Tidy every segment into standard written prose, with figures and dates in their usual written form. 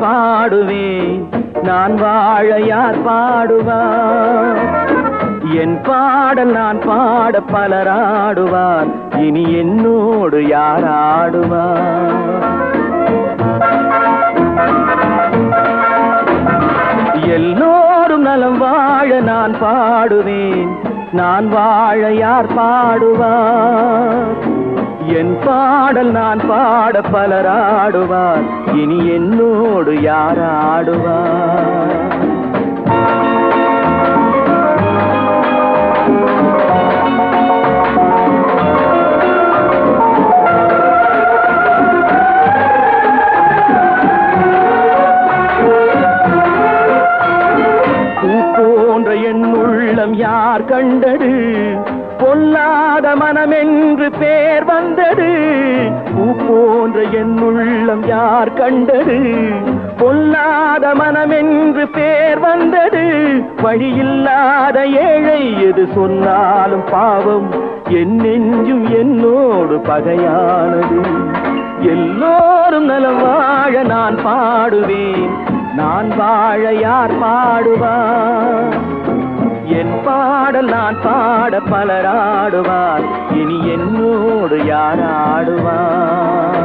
பாடுவேன், நான் வாழ யார் பாடுவார்? என் பாடல் நான் பாட பலராடுவார், இனி என்னோடு யார் ஆடுவார்? எல்லோரும் நலம் வாழ நான் பாடுவேன், நான் வாழ யார் பாடுவார்? என் பாடல் நான் பாட பலராடுவார், இனி என்னோடு யார் ஆடுவார்? என் உள்ளம் யார் கண்டது? பொல்லாத மனமென்று பேர் வந்தது. பூ போன்ற என் உள்ளம் யார் கண்டது? பொல்லாத மனமென்று பேர் வந்தது. வழியில்லாத ஏழை எது சொன்னாலும் பாவம், என் நெஞ்சும் என்னோடு பகையானது. எல்லோரும் நலம் வாழ நான் பாடுவேன், நான் வாழ யார் பாடுவார்? என் பாடல் நான் பாட பலராடுவார், இனி என்னோடு யார் ஆடுவார்?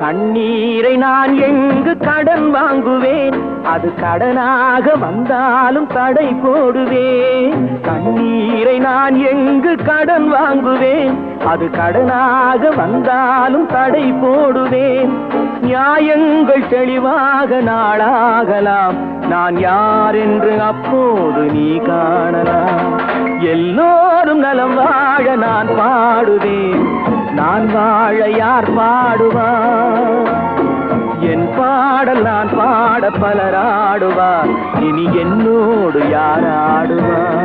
கண்ணீரை நான் எங்கு கடன் வாங்குவேன்? அது கடனாக வந்தாலும் தடை போடுவேன். கண்ணீரை நான் எங்கு கடன் வாங்குவேன்? அது கடனாக வந்தாலும் தடை போடுவேன். நியாயங்கள் தெளிவாக நாளாகலாம், நான் யார் என்று அப்போது நீ காணலாம். எல்லோரும் நலம் வாழ நான் பாடுவேன், நான் வாழ யார் பாடுவார்? என் பாடல் நான் பாட பலராடுவார், இனி என்னோடு யார் ஆடுவார்?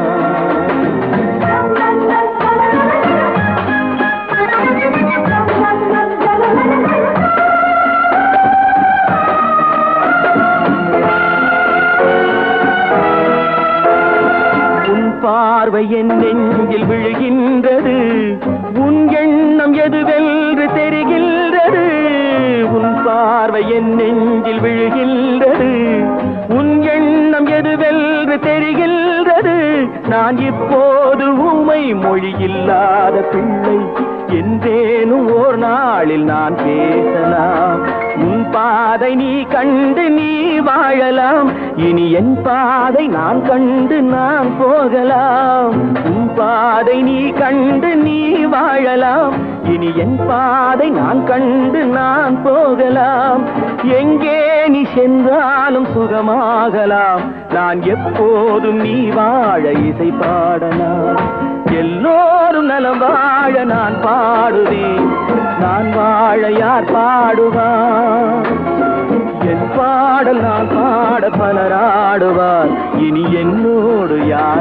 உன் பார்வை என் நெஞ்சில் விழுகின்றது, உன் எண்ணம் எதுவென்று தெரிகின்றது. உன் பார்வை என் நெஞ்சில் விழுகின்றது, உன் எண்ணம் எதுவென்று தெரிகின்றது. நான் இப்போது ஊமை மொழியில்லாத பிள்ளை, என்றேனும் ஓர் நாளில் நான் பேசலாம். உன் பாதை நீ கண்டு நீ வாழலாம், இனி என் பாதை நான் கண்டு நான் போகலாம். உன் பாதை நீ கண்டு நீ வாழலாம், இனி என் பாதை நான் கண்டு நான் போகலாம். எங்கே நீ சென்றாலும் சுகமாகலாம், நான் எப்போதும் நீ வாழ இசை பாடலாம். எல்லோரும் நலம் வாழ நான் பாடுவேன், நான் வாழ யார் பாடுவார்? என் பாடல் நான் பாட பலராடுவார், இனி என்னோடு யார்